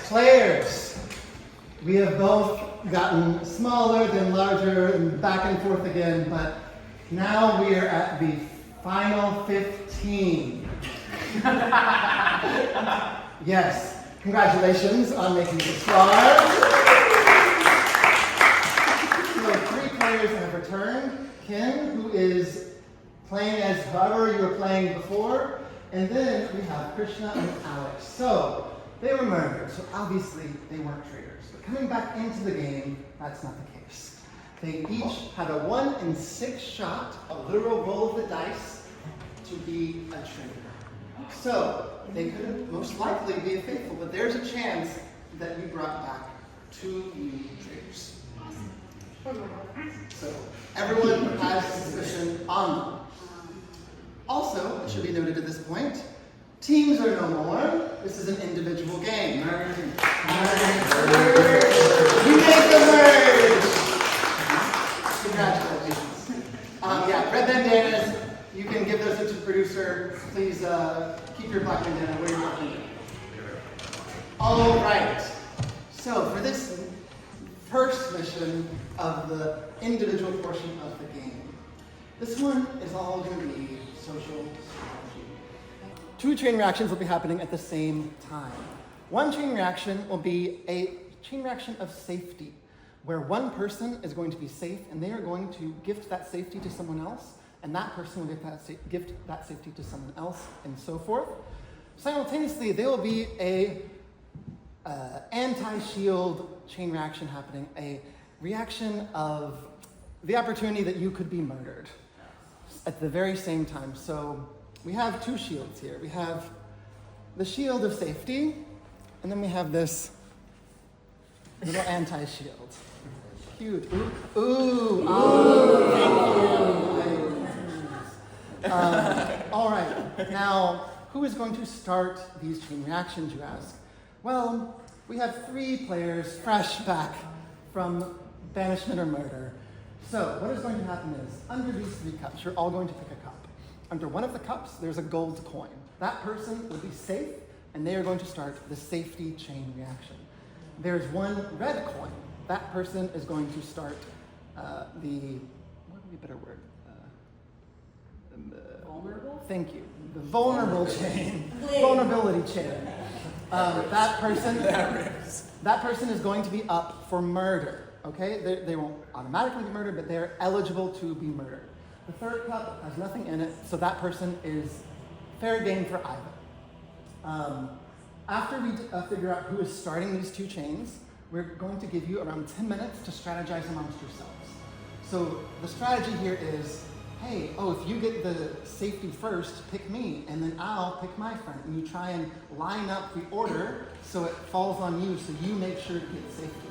players. We have both gotten smaller, then larger, and back and forth again, but now we are at the final 15. Yes, congratulations on making this far. So 3 players have returned. Ken, who is playing as however you were playing before, and then we have Krishna and Alex. So they were murdered, so obviously they weren't traitors. But coming back into the game, that's not the case. They each had a 1 in 6 shot, a literal roll of the dice, to be a traitor. So they could most likely be faithful, but there's a chance that you brought back 2 new traitors. So everyone has suspicion on them. Also, it should be noted at this point, teams are no more. This is an individual game. Merge. You made the merge! Congratulations. Yeah, red bandanas, you can give those to the producer. Please keep your black bandana where you're working. All right. So for this first mission of the individual portion of the game, this one is all going to be social strategy. 2 chain reactions will be happening at the same time. One chain reaction will be a chain reaction of safety, where one person is going to be safe and they are going to gift that safety to someone else, and that person will gift that safety to someone else, and so forth. Simultaneously, there will be a anti-shield chain reaction happening, a reaction of the opportunity that you could be murdered at the very same time. So we have 2 shields here. We have the shield of safety, and then we have this little anti-shield. Cute. Ooh. Ooh. All right. Now, who is going to start these chain reactions, you ask? Well, we have 3 players fresh back from banishment or murder. So what is going to happen is, under these 3 cups, you're all going to pick a cup. Under one of the cups, there's a gold coin. That person will be safe, and they are going to start the safety chain reaction. There's 1 red coin. That person is going to start what would be a better word? Vulnerable? Thank you. The vulnerable chain. Vulnerability chain. That person is going to be up for murder. Okay? They won't automatically be murdered, but they're eligible to be murdered. The 3rd cup has nothing in it, so that person is fair game for either. After we figure out who is starting these 2 chains, we're going to give you around 10 minutes to strategize amongst yourselves. So the strategy here is, hey, if you get the safety first, pick me, and then I'll pick my friend. And you try and line up the order so it falls on you, so you make sure to get safety.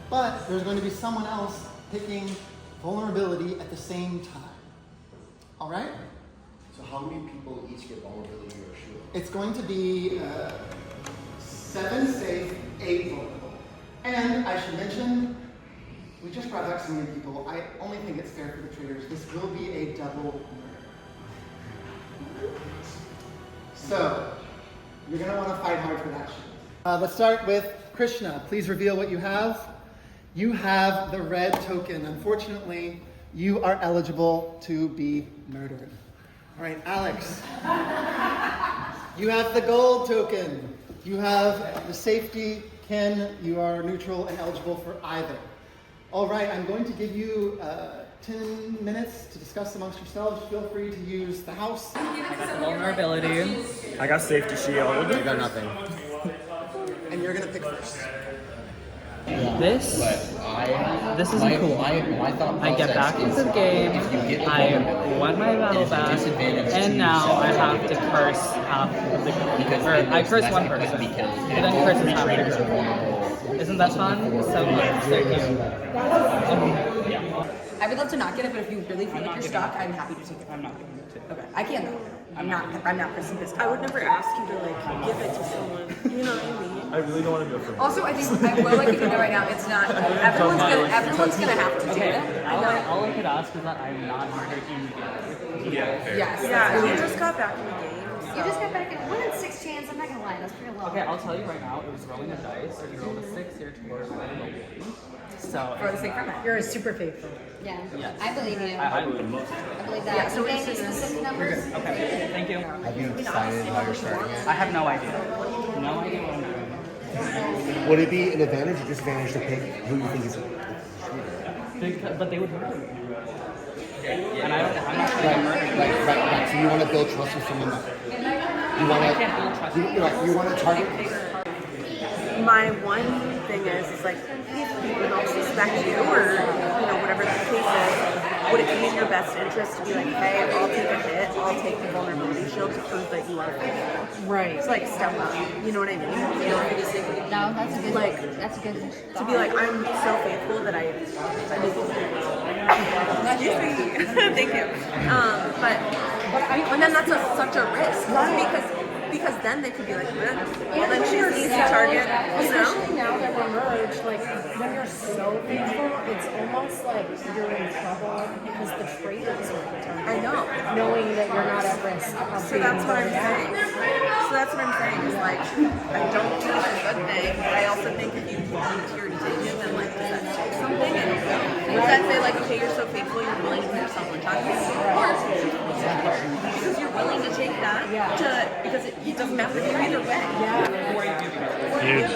But there's going to be someone else picking vulnerability at the same time. All right? So how many people each get vulnerability or shield? It's going to be 7 safe, 8 vulnerable. And I should mention, we just brought back so many people. I only think it's fair for the traitors. This will be a double murder. So, you're going to want to fight hard for that shield. Let's start with Krishna. Please reveal what you have. You have the red token. Unfortunately, you are eligible to be murdered. All right, Alex. You have the gold token. You have the safety. Ken, you are neutral and eligible for either. All right, I'm going to give you 10 minutes to discuss amongst yourselves. Feel free to use the house. I got vulnerability. I got safety shield. I got nothing. And you're going to pick first. This isn't cool. My thought I get back process into the game, I won my battle back, and now I have to curse half of the group. Or I curse one person, but then curses half the group. Isn't that fun? So I would love to not get it, but if you really feel like you're stuck, I'm happy to take it. I'm not giving it to you. Okay, I can though. I'm not pressing this. I would never ask you to like give it to someone. You know what I mean? I really don't want to go for it. Also, I think well, like you know right now, it's not. Everyone's gonna have to do it. All I could ask is that I'm not murdered immediately. Yeah, fair. Yes. Yeah, you just got back in the game. You just got back in 1 in 6 chance. I'm not gonna lie, that's pretty low. Okay, I'll tell you right now, it was rolling a dice. If you rolled a 6, you're a trader. I rolled a 1. So For the sake of it. You're super faithful. Yeah. Yes. I believe you. I believe most. I believe that. Yeah, so Okay, we're any specific numbers? Okay, thank you. Have you decided how you're starting it? I have no idea. No idea what I'm doing. Would it be an advantage or disadvantage to pick who you think is But they would murder me. And I'm not going to murder you. right. So you want to build trust with someone that you want I can't build trust. you want to target. My one thing is like, if people don't suspect you or, whatever the case is, would it be in your best interest to be like, hey, I'll take a hit, I'll take the vulnerability shield to prove that you are faithful? Right. It's like step up, you know what I mean? No, that's a good. Like, that's a good. To be like, I'm so faithful that I excuse me. Thank you. But and then that's such a risk. Because then they could be like, well, then she's an easy target, Especially now that we're merged, like when you're so faithful, it's almost like you're in trouble because the traitors are the target. I know. Knowing that you're not at risk of So being that's what I'm voted out. saying. So that's what I'm saying is like, I don't think it's a good thing, but I also think if you volunteer to take it, then like, does that say something? And does that say like, okay, you're so faithful, you're willing to put yourself on target? Or because you're willing to take that because it doesn't matter to you either way. Huge.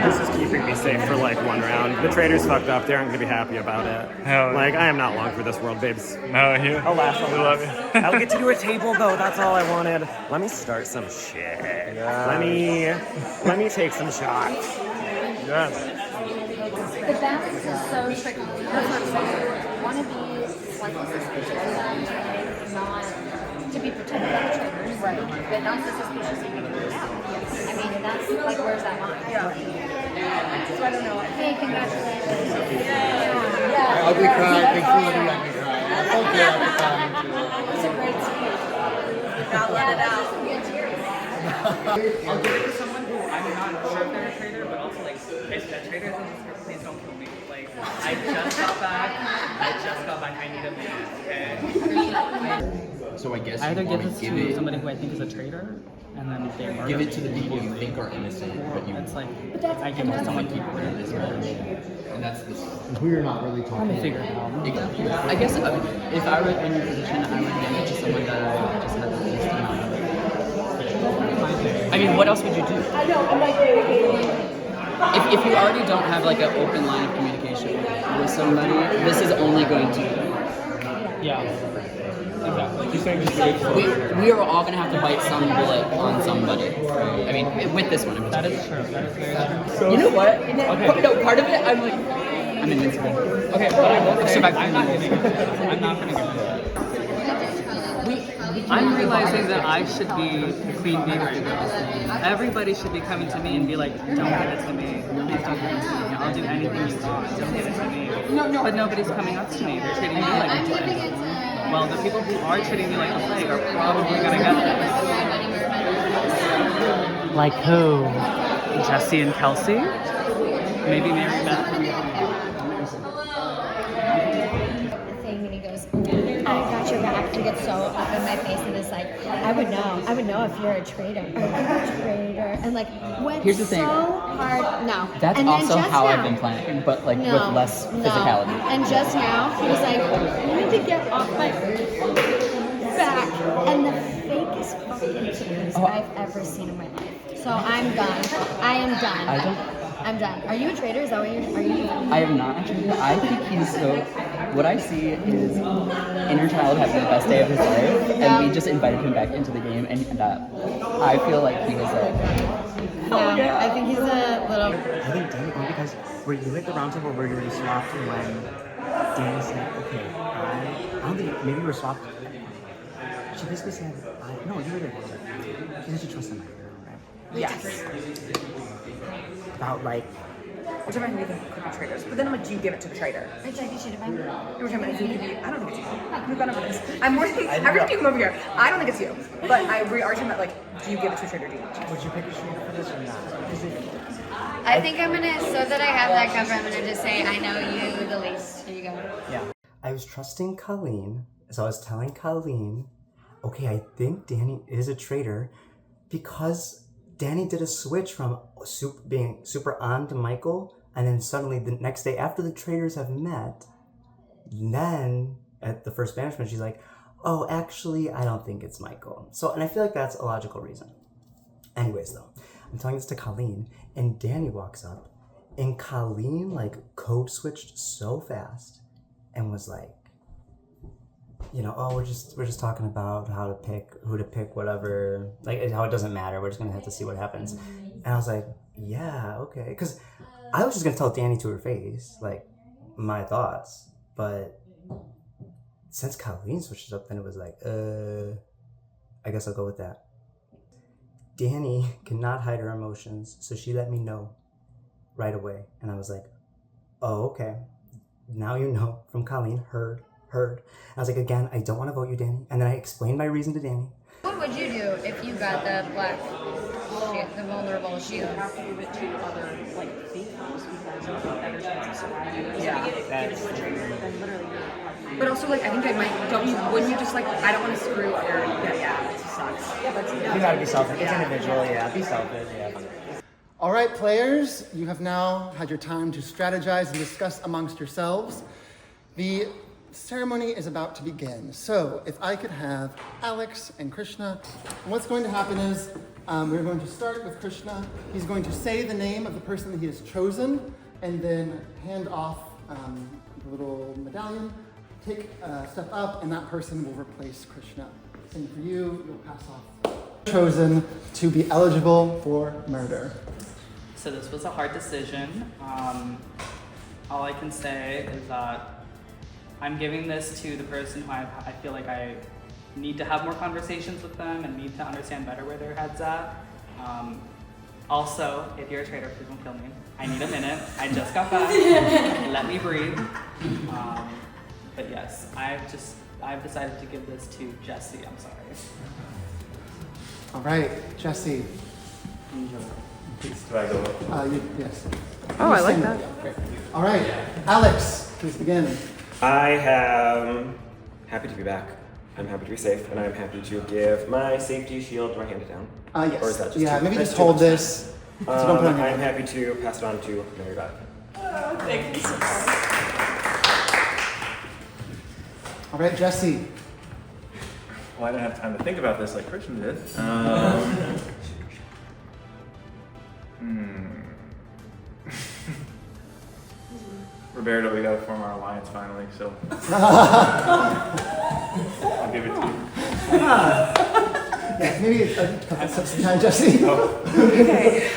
This is keeping me safe for like 1 round. The traders fucked up. They aren't gonna be happy about it. Like, I am not long for this world, babes. No, you. I'll last. We love you. I'll get to do a table though. That's all I wanted. Let me start some shit. Let me take some shots. Yes. The balance is so tricky. One of these slightly suspicious is not to be protected by the traders, right? But not so suspicious you can put it out. I mean, and that's like, where's that line? Yeah. So I don't know. Hey, congratulations. Ugly cry, big fool, ugly cry. That's okay, ugly cry. It's a great speech. Gotta let it out. I'll give it to someone who I'm not sure if they're a trader, but also like, if that trader is please don't kill me. Like, I just got back. I need a minute, okay? So I guess I either you give want this to to give it, somebody who I think is a traitor, and then they murder give it to me. the people you think are innocent, but you It's like, I give it to someone who this marriage. And that's this. We're not really talking. Let me figure it out. I guess if I were in your position, I would give it to someone that I just had the least amount of. I mean, what else would you do? I know, I'm like, If you already don't have like an open line of communication with somebody, this is only going to. Yeah. Exactly. You're saying just wait for We are all going to have to bite some bullet on somebody. I mean, with this one. That is true. That is very true. You know what? Okay. No, part of it, I'm like, I'm invincible. Okay, but I will say, Survive. I'm not giving it. I'm not gonna give it. I'm realizing that I should be Queen Bee right now. Everybody should be coming to me and be like, don't give it to me. Please don't give it to me. I'll do anything you want. Don't give it to me. But nobody's coming up to me. They're treating me like a plague. Well, the people who are treating me like a plague are probably gonna get this. Like who? Jesse and Kelsey? Maybe Mary Beth? Thing when he goes, I got your back, and gets so up in my face and is like, I would know if you're a traitor. And like, went Here's the thing. so hard. No. That's and then also just how now, I've been playing, but like no, with less physicality. No. And just now, he was like, you need to get off my back. And the fakest fucking tears I've ever seen in my life. So I'm done. I am done. I'm done. Are you a traitor? Is that what are you? I am not actually. I think he's so. What I see is inner child having the best day of his life, and we just invited him back into the game, and I feel like he was like. Yeah, I think he's a little. I think Danny, because were you at the round table where you were swapped when Danny said, okay, I don't think, maybe you were swapped. She basically said, no, you were there. She said she trusted my girl, right? Yes. About like, We're talking about who we think could be traitors. But then I'm like, do you give it to the traitor? I tried to shoot it by me. We're talking about who could be. I don't think it's you. We've gone over this. I'm more thinking, every time you come over here, I don't think it's you. But we are talking about like, do you give it to a traitor or do you not? would you pick a traitor for this or not? Because I think I'm gonna, so that I have that cover, I'm gonna just say, I know you the least. Here you go. yeah. I was trusting Colleen, so I was telling Colleen, okay, I think Danny is a traitor because Danny did a switch from being super on to Michael, and then suddenly the next day after the traitors have met, then at the first banishment, she's like, oh, actually, I don't think it's Michael. So, and I feel like that's a logical reason. Anyways, though, I'm telling this to Colleen, and Danny walks up, and Colleen, like, code switched so fast and was like, you know, oh, we're just talking about who to pick, whatever, like, how it doesn't matter, we're just gonna have to see what happens. And I was like, yeah, okay, because I was just gonna tell Danny to her face, like, my thoughts, but since Colleen switched up, then it was like, I guess I'll go with that. Danny cannot hide her emotions, so she let me know right away. And I was like, oh, okay. Now you know from Colleen, heard. I was like, again, I don't want to vote you, Danny. And then I explained my reason to Danny. What would you do if you got the black shield, the vulnerable shield? You have to give it to other, like, faithfuls because you have a better chance of surviving. Yeah. So you give it to a traitor, but then literally you're But also, like, I think I might, wouldn't you just, like, I don't want to screw other, yeah, it sucks. Yeah, but You gotta be selfish. It's individual, yeah. Be selfish, yeah. All right, players, you have now had your time to strategize and discuss amongst yourselves. The ceremony is about to begin. So if I could have Alex and Krishna, what's going to happen is we're going to start with Krishna. He's going to say the name of the person that he has chosen and then hand off the little medallion, take a step up, and that person will replace Krishna. Same for you, you'll pass off. Chosen to be eligible for murder. So this was a hard decision. All I can say is that I'm giving this to the person who I feel like I need to have more conversations with them and need to understand better where their head's at. Also, if you're a traitor, please don't kill me. I need a minute. I just got back. Let me breathe. But yes, I've decided to give this to Jesse. I'm sorry. All right, Jesse. Do I go? Yes. Oh, I like Stand that. up. Great. All right, Alex, please begin. I am happy to be back. I'm happy to be safe, and I'm happy to give my safety shield. Do I hand it down? Yes. Or is that just yeah, too, maybe that's just too hold much? this. So don't put it on your I'm head. happy to pass it on to Mary Beth. Thank you so much. All right, Jesse. Well, I didn't have time to think about this like Christian did. Roberto, we gotta form our alliance finally, so I'll give it to you. Yeah, maybe a couple steps of time, Jesse. Okay.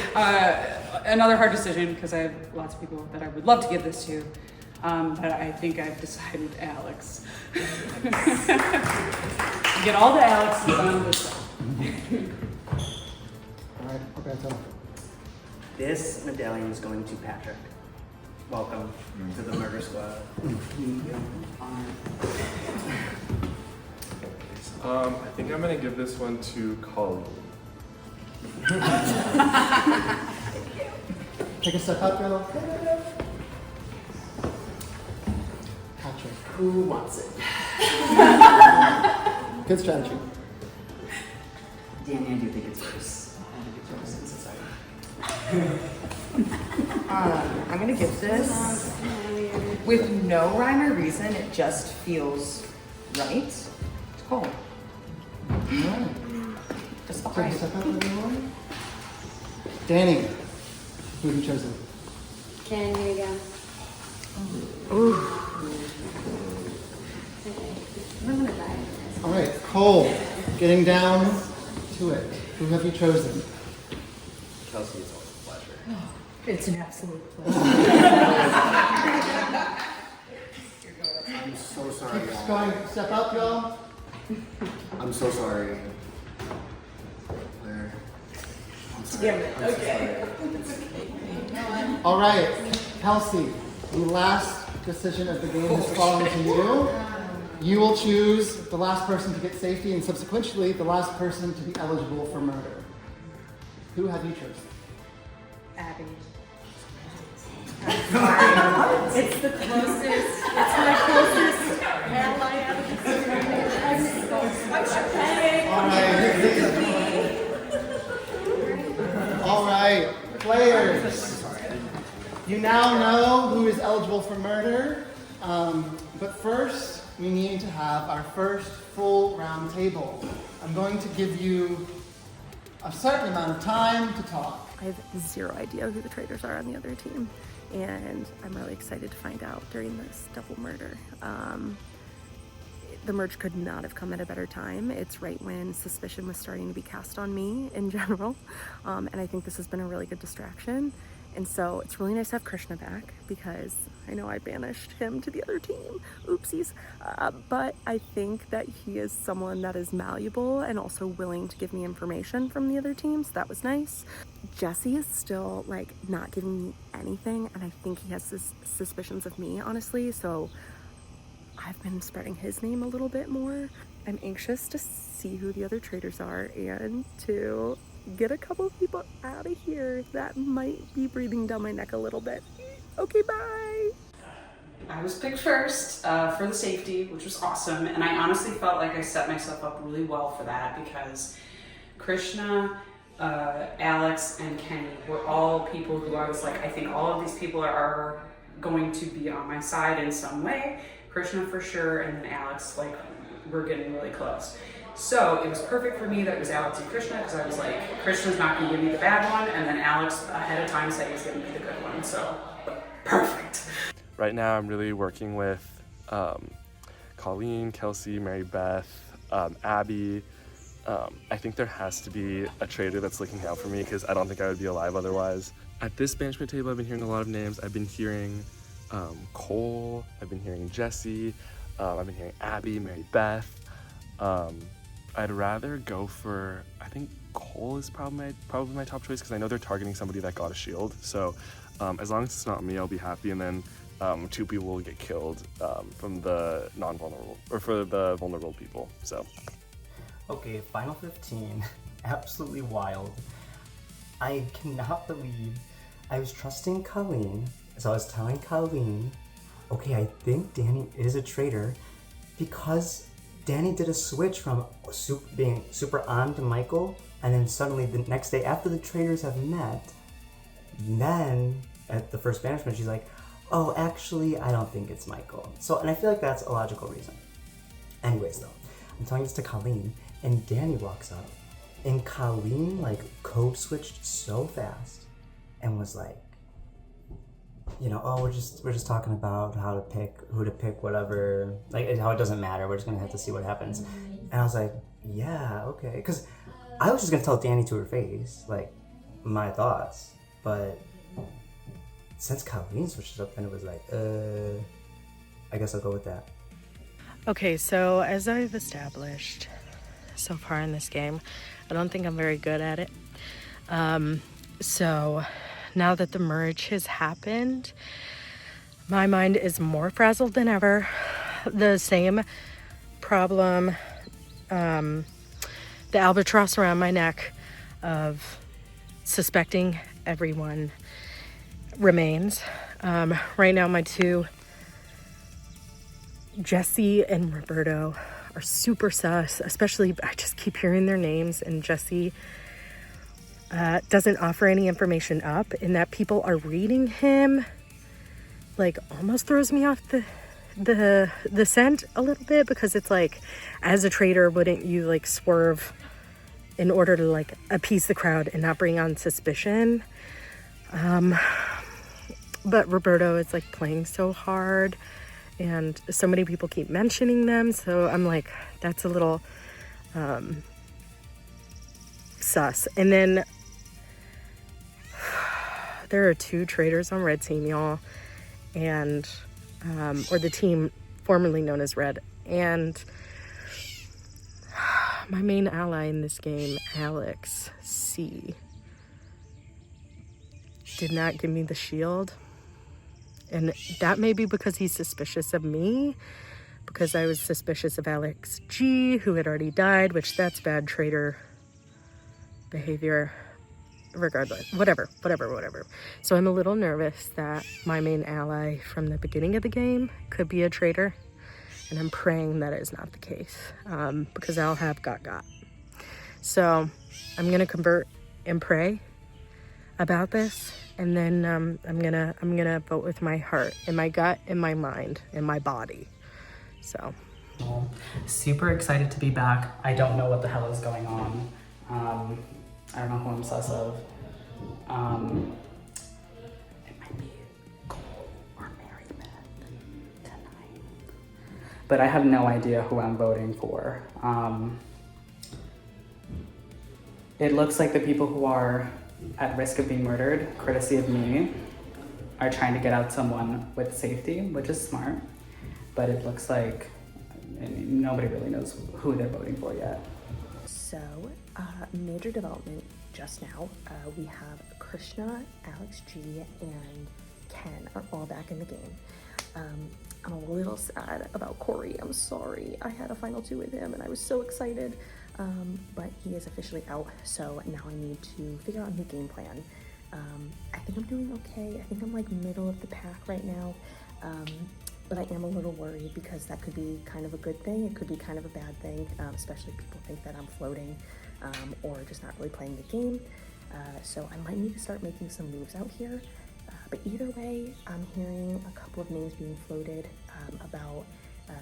Another hard decision because I have lots of people that I would love to give this to. But I think I've decided Alex. Get all the Alexes on this side. All right, Roberto. This medallion is going to Patrick. Welcome to the murder squad. I think I'm gonna give this one to Colleen. Take a step up, girl. Patrick. Who wants it? Good strategy. Danny, I do think it's worse. I think it's worse. I'm so sorry. I'm gonna give this with no rhyme or reason. It just feels right. It's cool. Just Take a right. step up, everyone. Danny, who have you chosen? Can you go? I'm gonna die. All right, Cole, getting down to it. Who have you chosen? Kelsey, it's always a pleasure. It's an absolute pleasure. I'm so sorry, Keep y'all. going. Step up, y'all. I'm so sorry. Claire. I'm sorry. I'm so sorry. All right, Kelsey, the last decision of the game has fallen to you. You will choose the last person to get safety and subsequently the last person to be eligible for murder. Who have you chosen? Abby. It's the closest. It's my closest ally out of the group. I'm so sorry. You now know who is eligible for murder, but first we need to have our first full round table. I'm going to give you a certain amount of time to talk. I have zero idea who the traitors are on the other team, and I'm really excited to find out during this double murder. The merge could not have come at a better time. It's right when suspicion was starting to be cast on me in general, and I think this has been a really good distraction. And so it's really nice to have Krishna back, because I know I banished him to the other team. Oopsies. But I think that he is someone that is malleable and also willing to give me information from the other teams. So that was nice. Jesse is still like not giving me anything, and I think he has suspicions of me, honestly. So I've been spreading his name a little bit more. I'm anxious to see who the other traitors are and to get a couple of people out of here that might be breathing down my neck a little bit. Okay, bye. I was picked first for the safety, which was awesome, and I honestly felt like I set myself up really well for that, because Krishna, Alex, and Kenny were all people who I was like, I think all of these people are going to be on my side in some way. Krishna for sure, and then Alex, like, we're getting really close. So it was perfect for me that it was Alex and Krishna, because I was like, Krishna's not going to give me the bad one, and then Alex ahead of time said he was going to be the good one, so perfect. Right now I'm really working with Colleen, Kelsey, Mary Beth, Abby. I think there has to be a traitor that's looking out for me, because I don't think I would be alive otherwise. At this banishment table I've been hearing a lot of names. I've been hearing Cole, I've been hearing Jesse, I've been hearing Abby, Mary Beth. I'd rather go for, I think Cole is probably my top choice, because I know they're targeting somebody that got a shield. So as long as it's not me, I'll be happy. And then 2 people will get killed from the non-vulnerable, or for the vulnerable people. So. Okay, final 15, absolutely wild. I cannot believe I was trusting Colleen, so I was telling Colleen, okay, I think Danny is a traitor, because Danny did a switch from being super on to Michael, and then suddenly the next day after the traitors have met, then at the first banishment she's like, oh, actually I don't think it's Michael. So, and I feel like that's a logical reason. Anyways though, I'm telling this to Colleen, and Danny walks up, and Colleen like code switched so fast and was like, you know, oh, we're just talking about who to pick, whatever, like how it doesn't matter, we're just gonna have to see what happens. And I was like, yeah, okay, because I was just gonna tell Danny to her face like my thoughts, but since Colleen switched up, then it was like, I guess I'll go with that. Okay, so as I've established so far in this game, I don't think I'm very good at it. So now that the merge has happened, my mind is more frazzled than ever. The same problem, the albatross around my neck of suspecting everyone remains. Right now my two, Jesse and Roberto, are super sus, especially I just keep hearing their names, and Jesse doesn't offer any information up, and that people are reading him like almost throws me off the scent a little bit, because it's like, as a traitor, wouldn't you like swerve in order to like appease the crowd and not bring on suspicion? But Roberto is like playing so hard, and so many people keep mentioning them, so I'm like, that's a little sus. And then there are 2 traitors on Red Team, y'all, and or the team formerly known as Red, and my main ally in this game, Alex C, did not give me the shield. And that may be because he's suspicious of me, because I was suspicious of Alex G, who had already died, which that's bad traitor behavior. Regardless, whatever. So I'm a little nervous that my main ally from the beginning of the game could be a traitor, and I'm praying that is not the case, because I'll have got. So I'm gonna convert and pray about this, and then I'm gonna vote with my heart, and my gut, and my mind, and my body. So. Super excited to be back. I don't know what the hell is going on. I don't know who I'm sus of. It might be Cole or Mary Beth tonight. But I have no idea who I'm voting for. It looks like the people who are at risk of being murdered, courtesy of me, are trying to get out someone with safety, which is smart. But it looks like nobody really knows who they're voting for yet. So, major development just now. We have Krishna, Alex G, and Ken are all back in the game. I'm a little sad about Corey. I'm sorry. I had a final 2 with him and I was so excited. But he is officially out, so now I need to figure out a new game plan. I think I'm doing okay. I think I'm like middle of the pack right now. But I am a little worried because that could be kind of a good thing. It could be kind of a bad thing, especially if people think that I'm floating or just not really playing the game. So I might need to start making some moves out here. But either way, I'm hearing a couple of names being floated about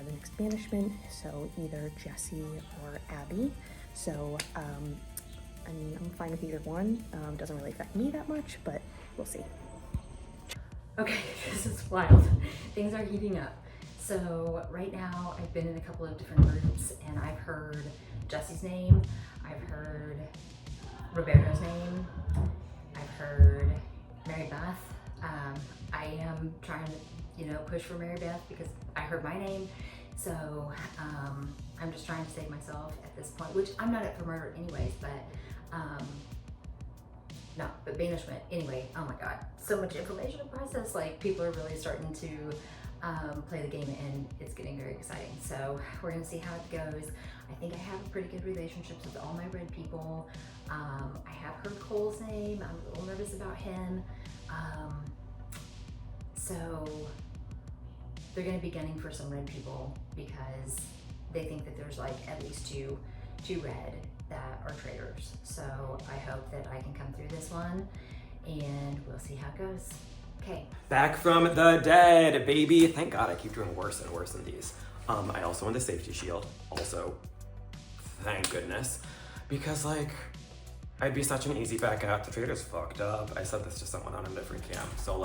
the next banishment. So either Jesse or Abby. So, I mean, I'm fine with either one. Doesn't really affect me that much, but we'll see. Okay, this is wild. Things are heating up. So right now I've been in a couple of different groups and I've heard Jesse's name, I've heard Roberto's name, I've heard Mary Beth. I am trying to, push for Mary Beth because I heard my name. So I'm just trying to save myself at this point, which I'm not up for murder anyways, but but banishment, anyway, oh my god, so much information to process. Like, people are really starting to play the game and it's getting very exciting. So we're gonna see how it goes. I think I have pretty good relationships with all my red people. I have heard Cole's name. I'm a little nervous about him. So they're gonna be gunning for some red people because they think that there's like at least two red that are traitors. So I hope that I can come through this one and we'll see how it goes. Okay. Back from the dead, baby. Thank God I keep doing worse and worse than these. I also won the safety shield. Also, thank goodness. Because I'd be such an easy back out. The traitors fucked up. I said this to someone on a different camp. So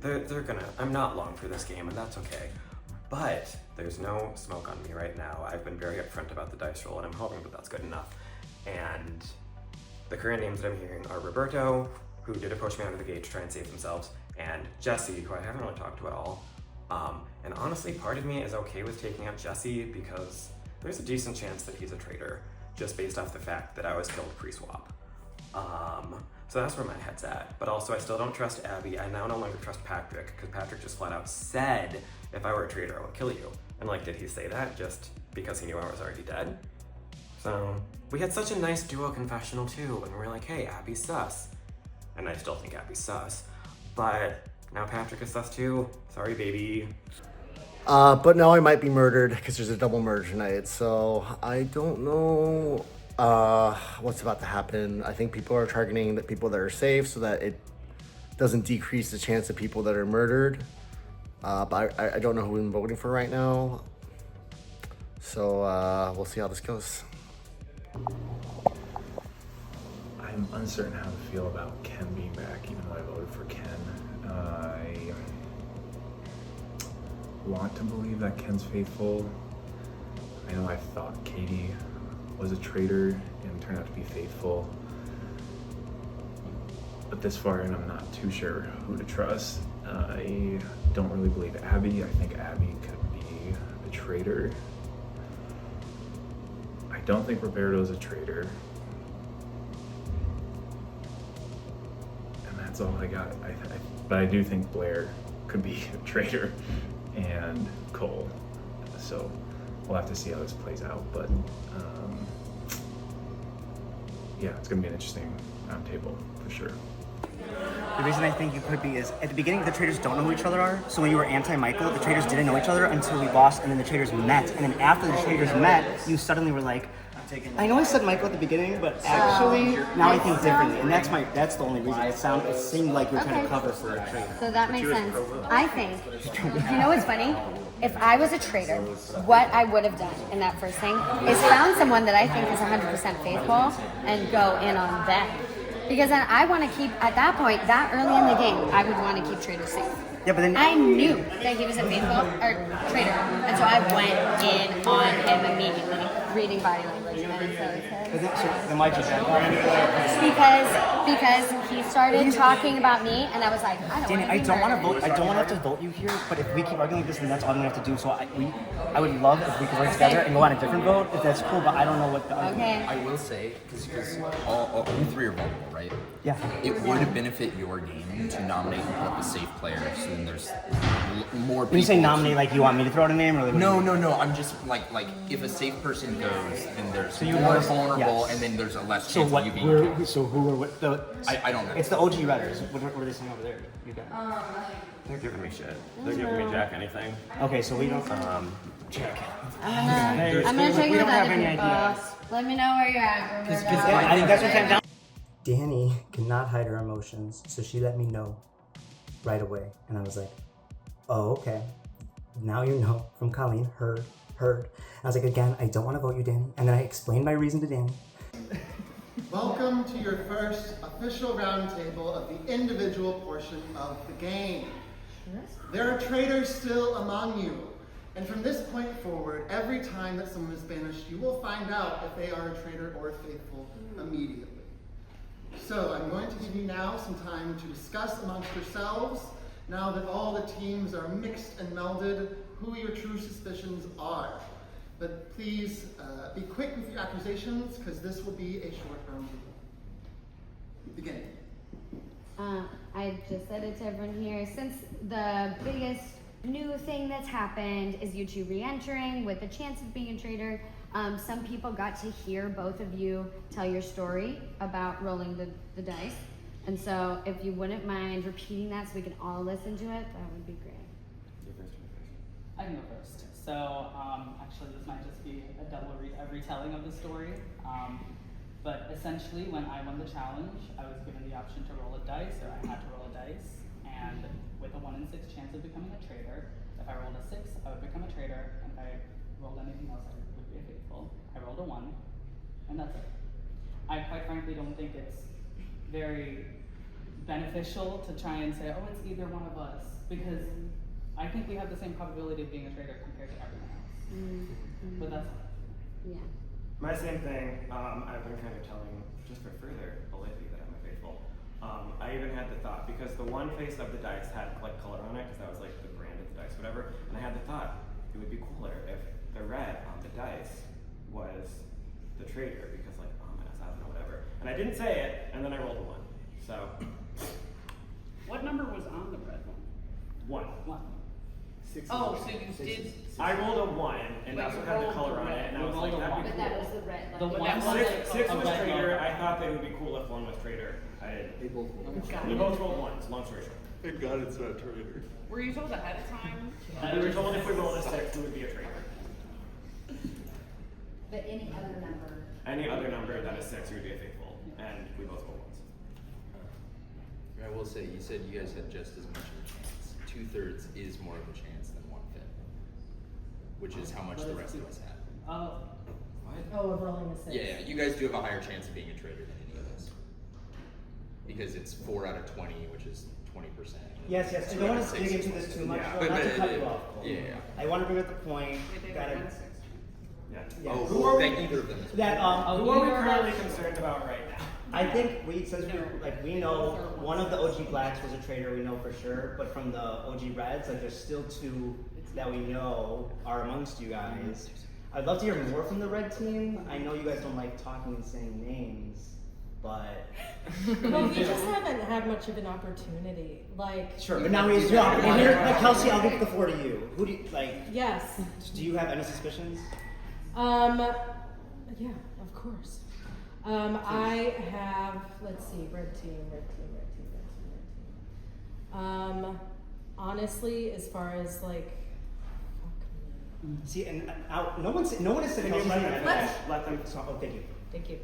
they're gonna, I'm not long for this game and that's okay. But there's no smoke on me right now. I've been very upfront about the dice roll and I'm hoping that that's good enough. And the current names that I'm hearing are Roberto, who did approach me out of the gate to try and save themselves, and Jesse, who I haven't really talked to at all. And honestly, part of me is okay with taking out Jesse because there's a decent chance that he's a traitor, just based off the fact that I was killed pre-swap. So that's where my head's at. But also, I still don't trust Abby. I now no longer trust Patrick, because Patrick just flat out said, if I were a traitor, I would kill you. And did he say that just because he knew I was already dead? So we had such a nice duo confessional too, and we're like, hey, Abby's sus. And I still think Abby's sus. But now Patrick is sus too. Sorry, baby. But now I might be murdered because there's a double murder tonight. So I don't know what's about to happen. I think people are targeting the people that are safe so that it doesn't decrease the chance of people that are murdered. But I don't know who I'm voting for right now. So we'll see how this goes. I'm uncertain how to feel about Ken being back, even though I voted for Ken. I want to believe that Ken's faithful. I know I thought Katie was a traitor and turned out to be faithful. But this far in, I'm not too sure who to trust. I don't really believe Abby. I think Abby could be a traitor. I don't think Roberto's a traitor. And that's all I got. But I do think Blair could be a traitor and Cole. So we'll have to see how this plays out. But yeah, it's gonna be an interesting round table for sure. The reason I think you could be is, at the beginning, the traders don't know who each other are. So when you were anti-Michael, the traders didn't know each other until we lost, and then the traders met. And then after the traders met, you suddenly were like, I know I said Michael at the beginning, but actually now I think differently, and that's the only reason. It seemed like you were trying to cover for a trade. So that makes sense. I think, you know what's funny? If I was a trader, what I would have done in that first thing is found someone that I think is 100% faithful and go in on them. Because then I want to keep, at that point, that early in the game, I would want to keep traders safe. Yeah, but then I knew that he was a faithful or trader, and so I went in on him immediately, reading body language, and so then why'd you say because he started talking about me, and I was like, I don't Danny, want I to don't want to vote. I don't want to have to vote you here. But if we keep arguing like this, then that's all we have to do. So I would love if we could work together and go on a different vote. If that's cool, but I don't know what the argument. I will say, because all you three are vulnerable, right? Yeah. It would benefit your game to nominate and put up a safe player, so then there's more people. When you say nominate, like you want me to throw out a name, or no. I'm just like if a safe person goes, then there's more vulnerable, and then there's a less chance of you being. So who are what the? I don't know. It's the OG Redders. What are they saying over there? You got. They're giving me shit. They're giving me Jack anything. Okay, so we don't. Check. I'm gonna check we with don't have other any people. ideas. Let me know where you're at. I think that's what came down. Danny cannot hide her emotions, so she let me know right away. And I was like, oh, okay. Now you know from Colleen, heard. I was like, again, I don't want to vote you, Danny. And then I explained my reason to Danny. Welcome to your first official roundtable of the individual portion of the game. There are traitors still among you. And from this point forward, every time that someone is banished, you will find out if they are a traitor or faithful immediately. So I'm going to give you now some time to discuss amongst yourselves, now that all the teams are mixed and melded, who your true suspicions are. But please be quick with your accusations, because this will be a short roundtable. Begin. I just said it to everyone here. Since the biggest new thing that's happened is you two re-entering with a chance of being a traitor, some people got to hear both of you tell your story about rolling the dice. And so if you wouldn't mind repeating that so we can all listen to it, that would be great. I can go first. So actually this might just be a double retelling of the story. But essentially when I won the challenge, I was given the option to roll a dice, or I had to roll a dice. And with a 1 in 6 chance of becoming a traitor, if I rolled a 6, I would become a traitor. And if I rolled anything else, I would be a faithful. I rolled a 1, and that's it. I quite frankly don't think it's very beneficial to try and say, oh, it's either one of us, because I think we have the same probability of being a traitor compared to everyone else. But that's yeah. My same thing. I've been kind of telling, just for further validity, that I'm a faithful. I even had the thought, because the one face of the dice had like color on it, because that was like the brand of the dice, whatever. And I had the thought, it would be cooler if the red on the dice was the traitor, because like ominous, I don't know, whatever. And I didn't say it, and then I rolled a 1. So. What number was on the red one? 1. 6. Oh, so you did. I rolled a 1, and that's what had the color on it, and I was like, that'd be cool. But that was the red. The one Six was traitor. I thought that it would be cool if 1 was traitor. We both rolled 1s, long story short. Thank God it's not traitor. Were you told ahead of time? We were told if we rolled a 6, we would be a traitor. But any other number. Any other number that is 6, you would be a faithful, and we both rolled 1s. I will say, you said you guys had just as much of a chance. 2/3 is more of a chance than 1/5, which is how much the rest of us had. What? Oh, of rolling a 6. Yeah, you guys do have a higher chance of being a traitor than any of us. Because it's 4 out of 20, which is 20%. Yes. I don't want to dig into this too much. But Not to cut you off. Yeah. I want to bring up the point that Oh, who are that we, either of them is that Who are we currently concerned about right now? I think we know one of the OG Blacks was a traitor, we know for sure, but from the OG Reds, like there's still 2 that we know are amongst you guys. I'd love to hear more from the red team. I know you guys don't like talking and saying names, but Well, we just haven't had much of an opportunity. Like sure, but now he's and here, like Kelsey, I'll give the floor to you. Who do you like? Yes. Do you have any suspicions? Yeah, of course. I have, let's see, red team. Honestly, as far as like, See, and no one has said Can you let them Kelsey's finish? Let them. Oh, thank you. Thank you.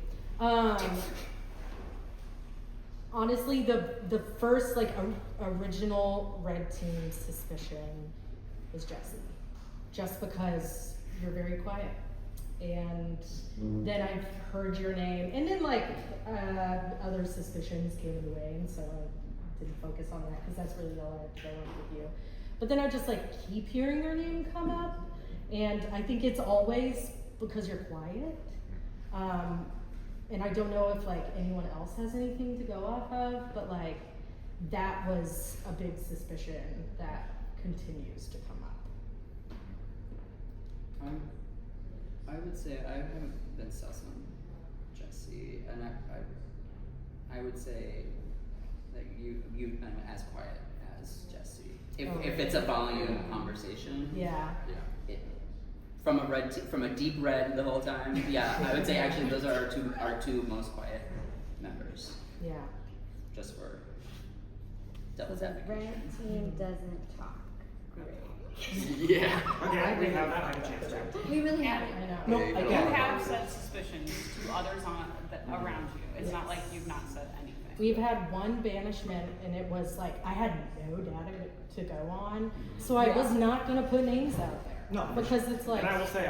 Honestly, the first like original red team suspicion was Jesse, just because you're very quiet, and then I've heard your name, and then like other suspicions came in the way, and so I didn't focus on that because that's really all I had to go on with you. But then I just like keep hearing your name come up, and I think it's always because you're quiet. And I don't know if like anyone else has anything to go off of, but like that was a big suspicion that continues to come up. I would say I haven't been sus on Jesse, and I would say that you've been as quiet as Jesse. If it's a volume conversation. Yeah. From a deep red the whole time. Yeah, I would say actually those are our two most quiet members. Yeah. Just for devil's The advocate. red team doesn't talk. Great. Yeah. Okay, we have not had a chance to. We really Yeah. haven't. No, You again. have said suspicions to others around you. It's not like you've not said anything. We've had one banishment, and it was like I had no data to go on, so I was not gonna put names out there. No, because it's like. And I will say,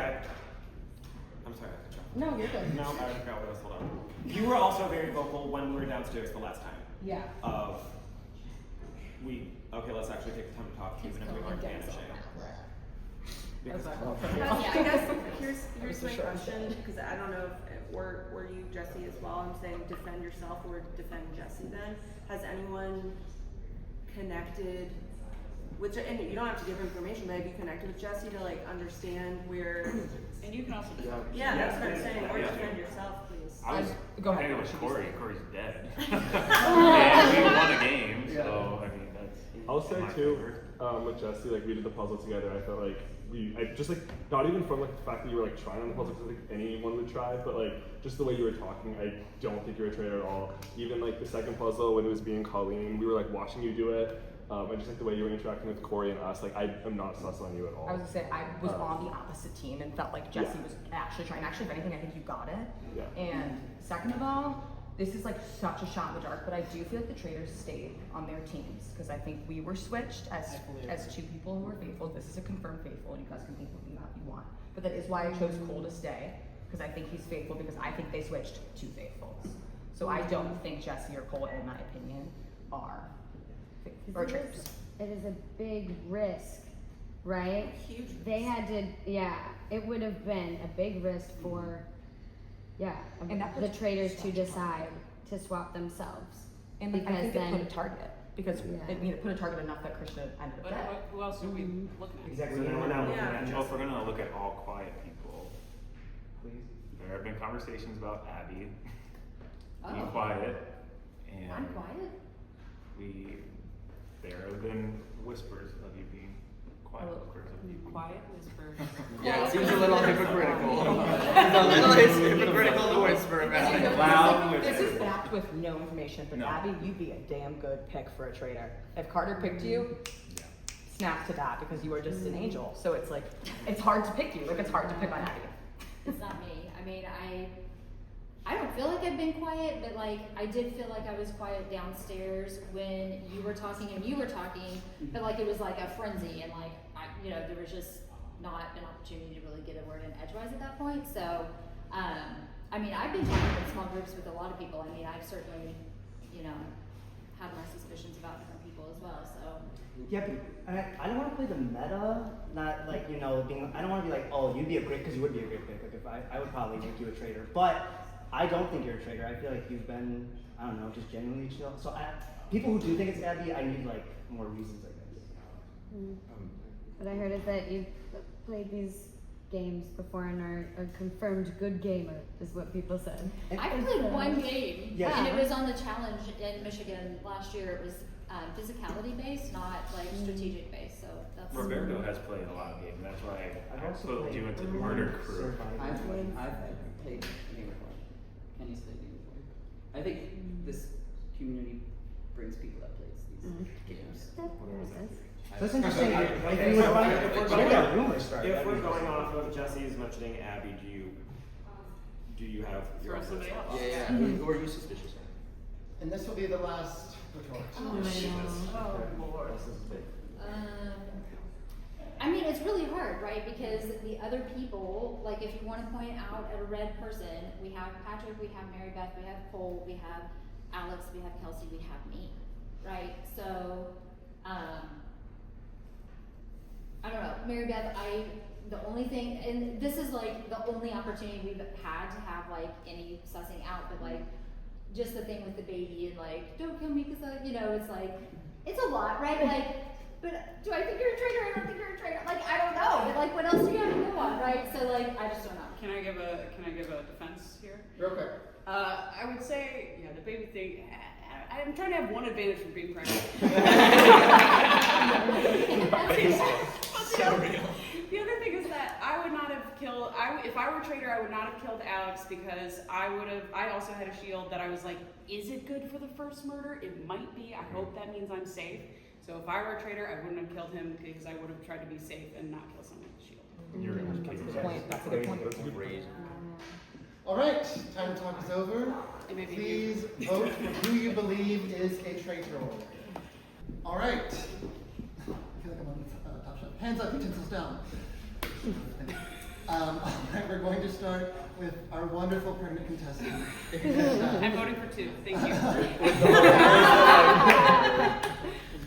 I'm sorry, I cut you off. No, you're good. No, I forgot what else. Hold on. You were also very vocal when we were downstairs the last time. Yeah. Okay, let's actually take the time to talk, even if we weren't banishing. Because I guess here's my question, because I don't know if were you Jesse as well? I'm saying defend yourself or defend Jesse then. Has anyone connected with, and you don't have to give information, but have you connected with Jesse to like understand where, And you can also defend. yeah, that's what I'm saying, or defend yourself, please. I was Go ahead. hanging with Corey. Corey's dead. And we won a game, so I mean that's. I'll say too, with Jesse, like we did the puzzle together. I felt like I just like not even from like the fact that you were like trying on the puzzle because I think anyone would try, but like just the way you were talking, I don't think you're a traitor at all. Even like the second puzzle when it was being Colleen, we were like watching you do it. And just like the way you were interacting with Corey and us, like I am not sus on you at all. I was gonna say I was on the opposite team and felt like Jesse was actually trying. Actually, if anything, I think you got it. Yeah. And second of all, this is like such a shot in the dark, but I do feel like the traitors stayed on their teams because I think we were switched as two people who were faithful. This is a confirmed faithful, and you guys can think what you want. But that is why I chose Cole to stay because I think he's faithful because I think they switched to faithfuls. So I don't think Jesse or Cole, in my opinion, are traitors. It is a big risk, right? Huge. They had to, it would have been a big risk for, And that the traders to decide to swap themselves. And because I think then, it put a target because it put a target enough that Krishna ended up But dead. who else are we looking at? Exactly. So then we're now looking at Well, if we're gonna look at all quiet people, there have been conversations about Abby being quiet, and I'm quiet. there have been whispers of you being quiet. Whispers of you being Quiet whisper. Yeah, it seems a little hypocritical. It's a little hypocritical to whisper about it. loud This whispers. is backed with no information, but No. Abby, you'd be a damn good pick for a traitor. If Carter picked you, snap to that because you are just an angel. So it's like, it's hard to pick you. Like it's hard to pick on Abby. It's not me. I mean, I don't feel like I've been quiet, but like I did feel like I was quiet downstairs when you were talking and you were talking, but like it was like a frenzy and like there was just not an opportunity to really get a word in edgewise at that point. So, I mean, I've been talking in small groups with a lot of people. I mean, I've certainly, had my suspicions about different people as well. So. Yeah, but I don't want to play the meta, not like, being, I don't want to be like, oh, you'd be a great, because you would be a great pick. Like, if I would probably make you a traitor. But I don't think you're a traitor. I feel like you've been, I don't know, just genuinely chill. So people who do think it's Abby, I need like more reasons, I guess. what I heard is that you've played these games before and are a confirmed good gamer, is what people said. I played one game, Yeah. and it was on the challenge in Michigan last year. It was physicality based, not like strategic based. So that's. Roberto has played a lot of games. That's why I've I also put played you into the murder crew. I've played Game before. Kenny's played Game before. I think this community brings people that plays these games. That's interesting. Okay, so if we're going off of Jesse's mentioning Abby, do you have your own somebody else? Yeah. Who are you suspicious of? And this will be the last retort. Oh, shit. Oh, Lord. This is big. I mean, it's really hard, right? Because the other people, like if you want to point out at a red person, we have Patrick, we have Mary Beth, we have Cole, we have Alex, we have Kelsey, we have me, right? So, I don't know, Mary Beth, the only thing, and this is like the only opportunity we've had to have like any sussing out, but like just the thing with the baby and like, don't kill me because it's like, it's a lot, right? Like, but do I think you're a traitor? I don't think you're a traitor. Like, I don't know. But like, what else do you have to go on, right? So like, I just don't know. Can I give a defense here? Real quick. I would say, the baby thing. I'm trying to have one advantage from being pregnant. The other thing is that I would not have killed. If I were a traitor, I would not have killed Alex because I also had a shield that I was like, is it good for the first murder? It might be. I hope that means I'm safe. So if I were a traitor, I wouldn't have killed him because I would have tried to be safe and not kill someone with a shield. That's a good point. That's a good point. All right, time to talk is over. Please vote for who you believe is a traitor. All right. I feel like I'm on top shelf. Hands up, utensils down. All right, we're going to start with our wonderful pregnant contestant. I'm voting for 2. Thank you.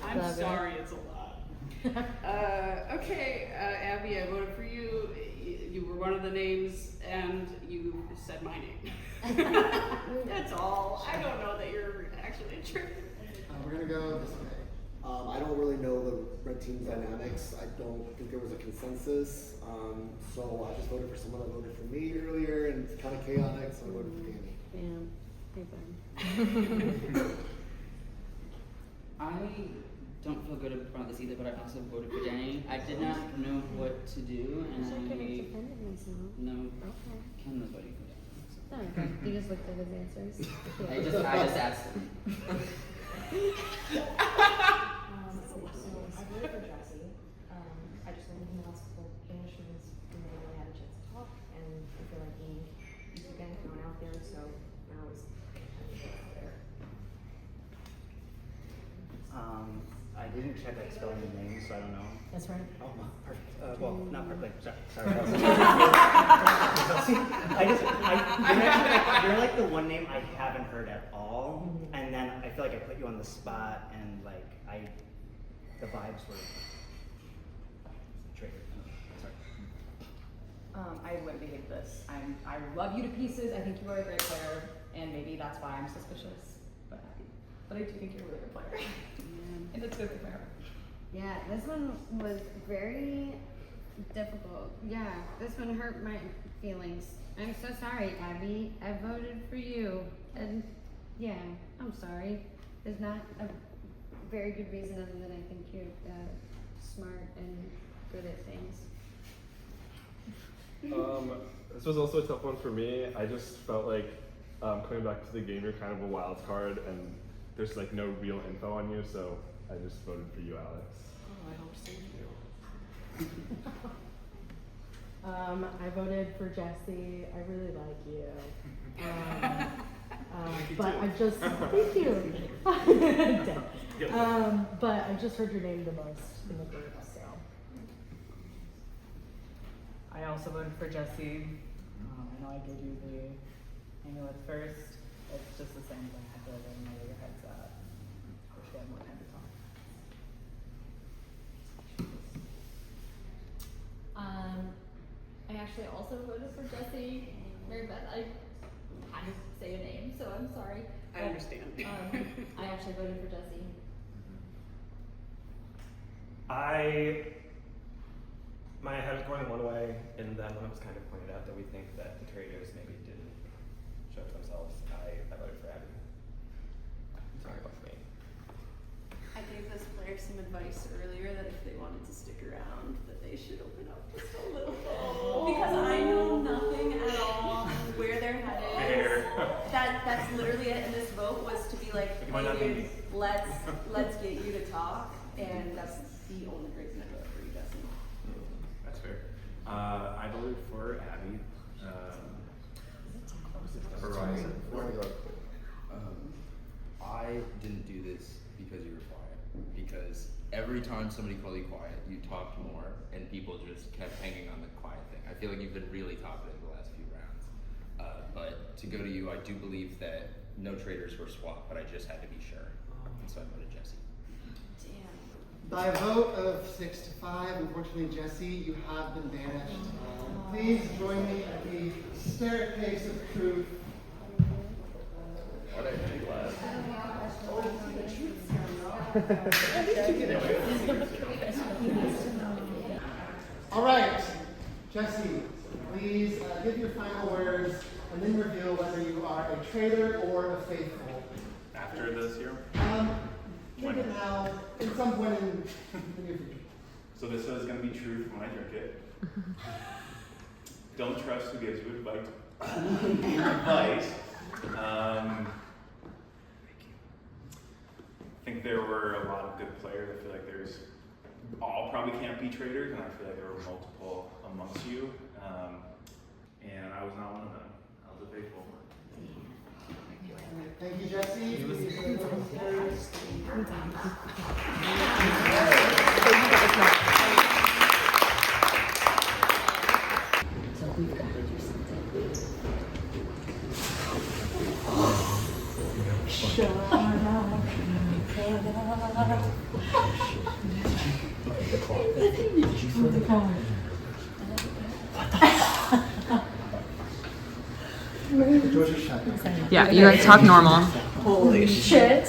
I'm sorry, it's a lot. Okay, Abby, I voted for you. You were one of the names, and you said my name. That's all. I don't know that you're actually a traitor. We're gonna go this way. I don't really know the red team dynamics. I don't think there was a consensus. So I just voted for someone that voted for me earlier, and it's kind of chaotic, so I voted for Danny. I don't feel good about this either, but I also voted for Danny. I did not know what to do, and no. Okay. Ken was voting for Danny. Oh, okay. You just looked at his answers. I just asked him. I voted for Jesse. I just wanted him to ask for banishments and they really had a chance to talk, and I feel like he's again thrown out there, so now he's there. I didn't check like spelling the name, so I don't know. That's right. Oh, perfect. Well, not perfect. Sorry. You're like the one name I haven't heard at all, and then I feel like I put you on the spot, and like the vibes were triggered. Sorry. I wouldn't behave this. I love you to pieces. I think you are a great player, and maybe that's why I'm suspicious. But I do think you're a really good player, and it's good for her. Yeah, this one was very difficult. Yeah, this one hurt my feelings. I'm so sorry, Abby. I voted for you. And yeah, I'm sorry. There's not a very good reason other than I think you're smart and good at things. This was also a tough one for me. I just felt like coming back to the game, you're kind of a wild card, and there's like no real info on you, so I just voted for you, Alex. Oh, I don't see you. I voted for Jesse. I really like you. But I just thank you. But I just heard your name the most in the group, so. I also voted for Jesse. I know I gave you the amulet first. It's just the same thing. I feel like I didn't know where your head's at. Wish we had more time to talk. I actually also voted for Jesse. Mary Beth, I had to say a name, so I'm sorry. I understand. I actually voted for Jesse. My head was going one way, and then when it was kind of pointed out that we think that the traitors maybe didn't show it themselves, I voted for Abby. Sorry about me. I gave this player some advice earlier that if they wanted to stick around, that they should open up just a little bit. Because I know nothing at all where their head is. That's literally it. And this vote was to be like, hey, dude, let's get you to talk. And that's the only reason to vote for you, Jesse. That's fair. I voted for Abby. Horizon. I didn't do this because you were quiet. Because every time somebody called you quiet, you talked more, and people just kept hanging on the quiet thing. I feel like you've been really talkative the last few rounds. But to go to you, I do believe that no traitors were swapped, but I just had to be sure. And so I voted Jesse. By a vote of 6 to 5, unfortunately, Jesse, you have been banished. Please join me at the staircase of truth. What did I do last? All right, Jesse, please give your final words and then reveal whether you are a traitor or a faithful. After the serum? Drink it now, at some point in the near future. So this is going to be true when I drink it. Don't trust who gives you advice. I think there were a lot of good players. I feel like there's all probably can't be traitors, and I feel like there were multiple amongst you. And I was not one of them. I was a faithful one. Thank you, Jesse. Yeah, you guys talk normal. Holy shit.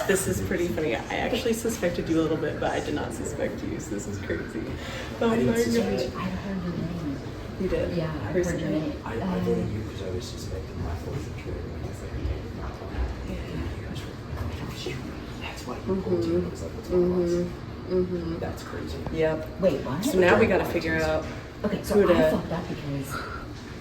This is pretty funny. I actually suspected you a little bit, but I did not suspect you, so this is crazy. Oh my goodness. I heard your name. You did? Yeah, I heard your name. I voted you because I was suspecting my fourth and traitor. That's why you pulled you. Because that was my That's crazy. Yep. Wait, what? So now we gotta figure out Okay, so who I to... fucked up because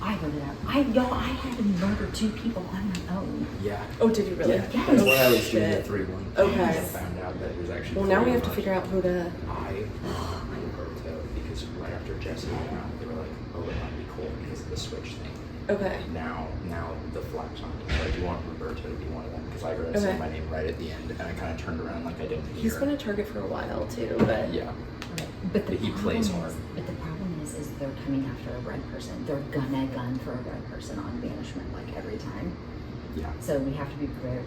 I voted out. I had to murder 2 people on my own. Yeah. Oh, did you really? Yeah. Yes. That's why I was doing Shit. the 3-1. Okay. I found out that it was actually. Well, now we have to 3-1. figure out who to... I Roberto because right after Jesse went out, they were like, "Oh, it might be cool because of the switch thing." Okay. Now the flag's on me. So I do want Roberto to be one of them because I heard it say my name right at the end, and I kind of turned around like I didn't hear. He's been a target for a while too, but... Yeah. But he plays hard. But the problem is they're coming after a red person. They're gonna gun for a red person on banishment like every time. Yeah. So we have to be prepared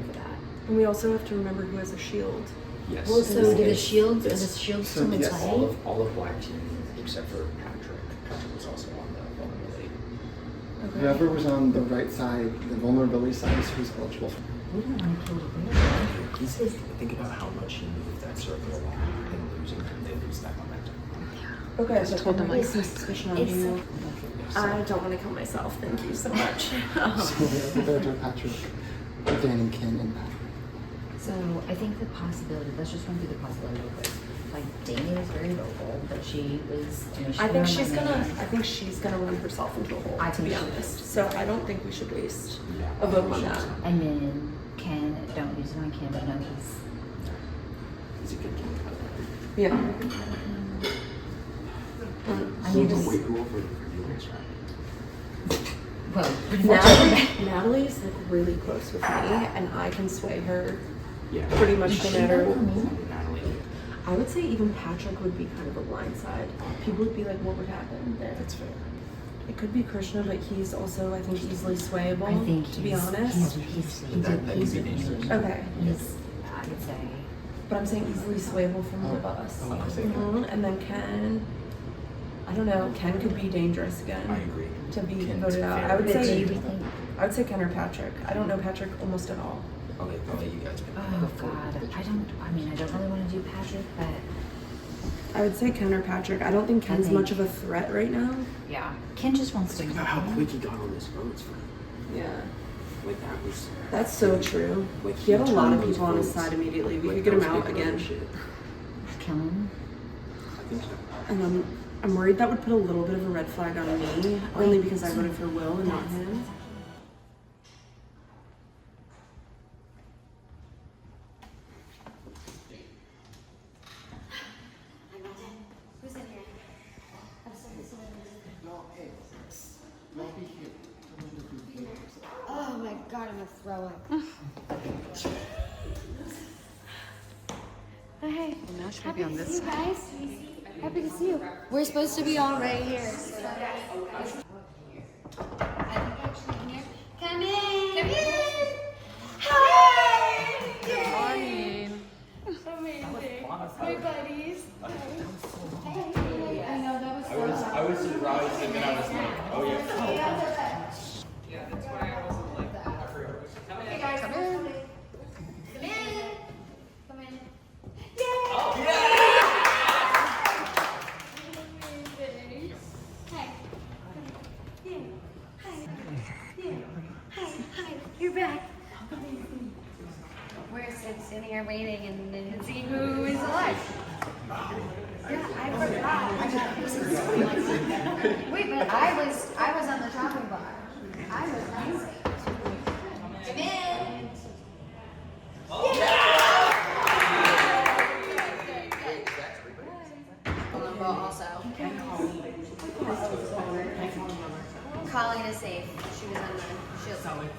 for that. And we also have to remember who has a shield. Yes. Well, so do the shields? Is the shield still in yes, play? all of Black Team except for Patrick. Patrick was also on the vulnerability. Okay. Whoever was on the right side, the vulnerability side, is who's eligible for. We don't want to kill the bear. He's think about how much he moved that circle along and losing him, they lose that momentum. Okay, so I told them like It's like- suspicion on it's you. like- I don't want to kill myself. Thank you so much. So Roberto, Patrick, Dan, and Ken, and Patrick. So I think the possibility, let's just run through the possibility real quick. Like Danny was very vocal, but she was, I think she's gonna run herself into a hole, to be honest. So I don't think we should waste a vote on that. And then Ken, don't use it on Ken, but no, He's a good kid. Yeah. I mean, just, wait, who will vote for you next round? well, Natalie's like really close with me, and I can sway her Yeah. pretty much no matter. Natalie. I would say even Patrick would be kind of a blind side. People would be like, what would happen there? That's fair. It could be Krishna, but he's also, I think, easily swayable, I think to be he's- honest. he's That could be dangerous. Okay. he's, I would say, But I'm saying easily swayable from one of us. Oh, I see. And then Ken, I don't know, Ken could be dangerous again. I agree. To be Ken's voted out. fair. I would but do say you think, I would say Ken or Patrick. I don't know Patrick almost at all. I'll let you guys pick. oh God, I don't really want to do Patrick, but I would say Ken or Patrick. I don't think Ken's think- much of a threat right now. yeah, Ken just wants to Think about how quick he got on his votes for him. Yeah. Like that was. That's so true. Like, He had a lot of turned those people on his votes. side immediately. We Like, could get him those out big again. vote shit. kill him. I think so. And I'm worried that would put a little bit of a red flag on me, only because I voted for Will and not him. throw up. Hey, now should I happy be on to this see you side? guys. Happy to see you. We're supposed to be all right here. Come in. Come in. Hi. Good morning. Amazing. My buddies. Hey. I know that was so I was surprised and then I was like, oh yeah. Yeah, that's why I wasn't like, I forgot. Hey guys, come in. Come in. Come in. Yay! Oh, Amazing. Hi. Yeah. Hi. Yeah. Hi. Hi. You're back. Amazing. We're sitting here waiting and see who is alive. Yeah, I forgot. Wait, but I was on the chopping bar. I was amazing. Come in. Also, Colleen is safe. She was on the shield.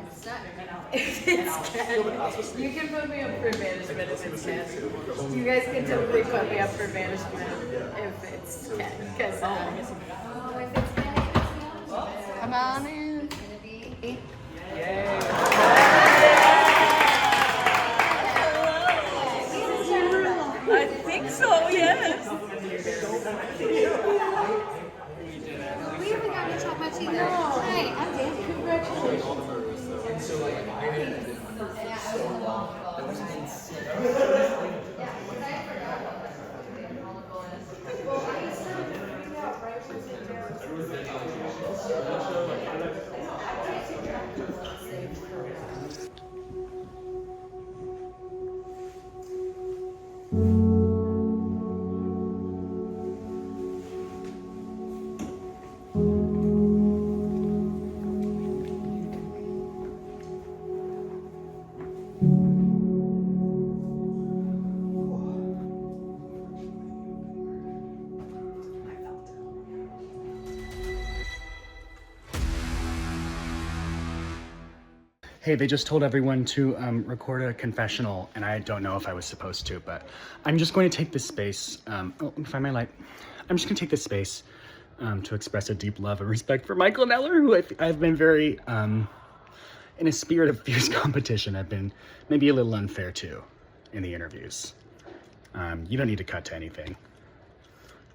It's not. It's You can put me up for banishment if it's Ken. You guys can totally put me up for banishment if it's Ken. Because, Oh, if it's Ken, come on in. it's gonna be. I think so, yes. We haven't gotten to chop much either. Hi, I'm Dave. Congratulations. Hey, they just told everyone to record a confessional, and I don't know if I was supposed to, but I'm just going to take this space, find my light. I'm just going to take this space to express a deep love and respect for Michael Neller, who I've been very, in a spirit of fierce competition, I've been maybe a little unfair to in the interviews. You don't need to cut to anything.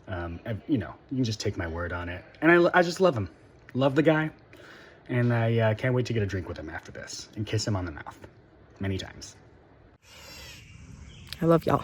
You know, you can just take my word on it. And I just love him. Love the guy. And I can't wait to get a drink with him after this and kiss him on the mouth many times. I love y'all.